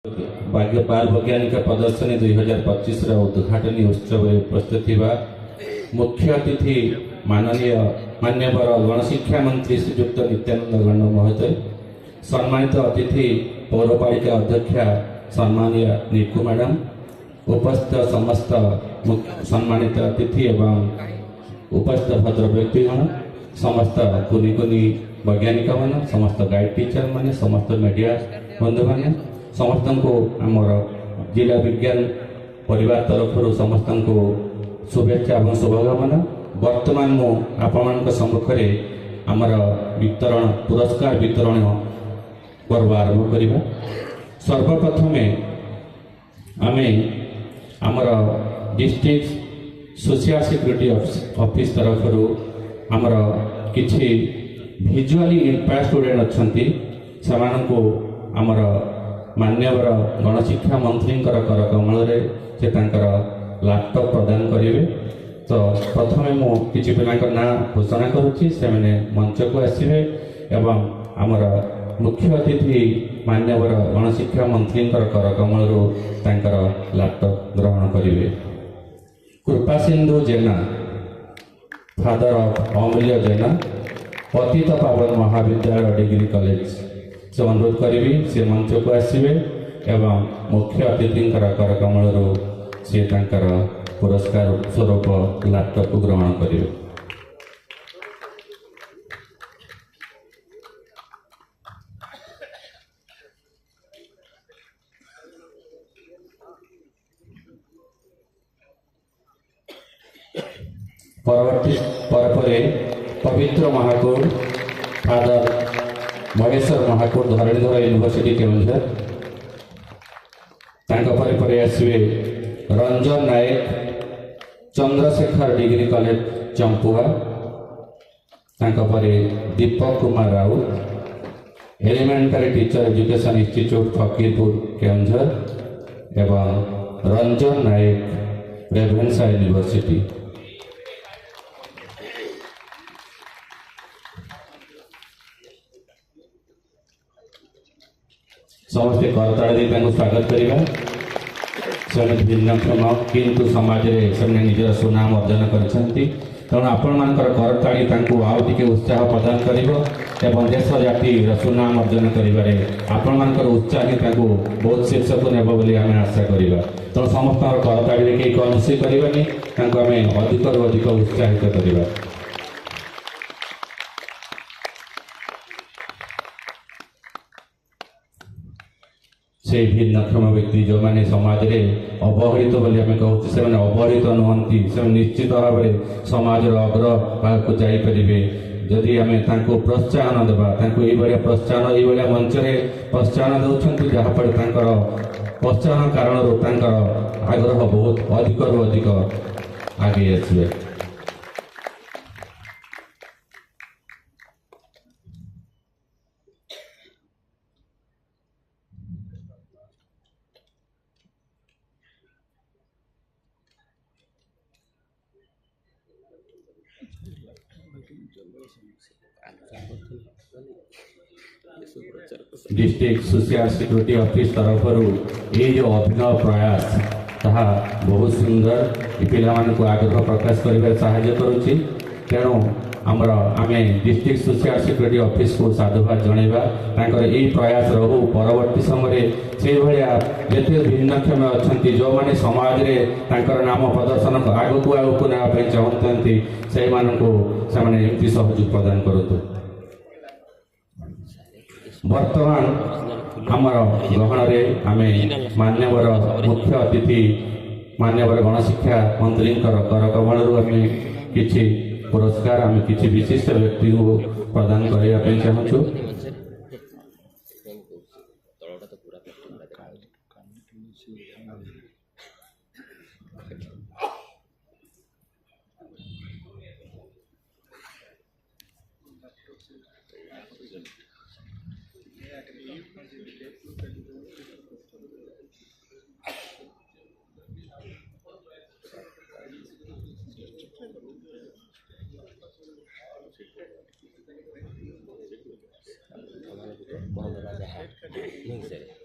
बाल वैज्ञानिक प्रदर्शनी 2025 उद्घाटनी उत्सव में उपस्थित मुख्य अतिथि माननीय गणशिक्षा मंत्री श्रीयुक्त नित्यानंद गंड महोदय, सम्मानित अतिथि पौरपालिका अध्यक्षा सम्मानीय निकू मैडम, उपस्थित समस्त सम्मानित अतिथि एवं उपस्थित भद्र व्यक्तिगण, समस्त कुनी कुनी वैज्ञानिक मान, समस्त गाइड टीचर माने, समस्त मीडिया बंधु मैंने समस्त को आमर जिला विज्ञान परिवार तरफ समस्त को शुभेच्छा और शुभकामना। वर्तमान मु आपण सम्मुखें आमर वितरण पुरस्कार वितरण पर्व आरंभ करवा। सर्वप्रथम आमे आमर डिस्ट्रिक्ट सोशल सिक्यूरिटी ऑफिस तरफ आमर किछि विजुअली इम्पेयर्ड स्टूडेंट अच्छी से आमर मान्यवर गणशिक्षा मंत्री कर कमल से लैपटॉप प्रदान करेंगे। तो प्रथम मु किसी पिला ना घोषणा करुच्ची से मंच को आसवे एवं आमर मुख्य अतिथि मान्यवर गणशिक्षा मंत्री कर कमल लैपटॉप ग्रहण करेंगे। कृपा सिंधु जेना, फादर ऑफ अमूल्य जेना, पतित पावन महाविद्यालय डिग्री कॉलेज से अनुरोध करी से मंच को आसवे एवं मुख्य अतिथि कर कमल से पुरस्कार स्वरूप लैपटॉप को ग्रहण करेंगे। परवर्ती परपरे पवित्र महाकूट फादर महेश्वर महाकूट धरणीधर यूनिवर्सिटी केवंझर, परे आसवे रंजन नायक चंद्रशेखर डिग्री कॉलेज चंपुआ, परे Dipak Kumar Rout elementary teacher education institute Fakirpur Keonjhar एवं रंजन नायक रेभेन्सा यूनिवर्सिटी। समस्ते करताड़ी स्वागत करवा। से भिन्नक्षम किंतु समाज में निजर सुनाम अर्जन करछंती, तेणु आपण मानकर करताड़ी आउ टिके उत्साह प्रदान कर देश जाति सुनाम अर्जन करिबारे आपण मानकर उत्साह ही बहुत शीर्ष को नेब बोली आम आशा करवा। तेणु समस्त करताड़ी कहीं कौन करवानी, आम अधिक रु अधिक उत्साहित करवा। से भिन्नक्षम व्यक्ति जो मैंने समाज में अवहेलित बोली आम कहूँ से अवहेलित नुहति से निश्चित भाव में समाज अग्र को जापरे जदि आम प्रोत्साहन देवा ये प्रोत्साहन ये मंच में प्रोत्साहन दौरान जहाँफल प्रोत्साहन कारण आग्रह बहुत अधिक रु अधिक आगे आसवे। डिस्ट्रिक्ट सोशल सिक्यूरिटी ऑफिस तरफ ये जो अभिनव प्रयास ताहा बहुत सुंदर पिला को आग्रह प्रकाश कर साहाय्य करुच्ची। तेणु आमर आम डिस्ट्रिक्ट सोशल सिक्यूरिटी ऑफिस को साधुवाद जनवा यही प्रयास रहू। परवर्ती समय से भाया जिते भिन्नक्षम अच्छा जो मैंने समाज में नाम प्रदर्शन आग को नापी चाहते से सहयोग प्रदान करूँ। वर्तमान आमर ग्रहण में आम मान्यवर मुख्य अतिथि मान्यवर गणशिक्षा मंत्री कर कमल आम कि पुरस्कार आम कि विशिष्ट व्यक्ति को प्रदान करने चाहूँ।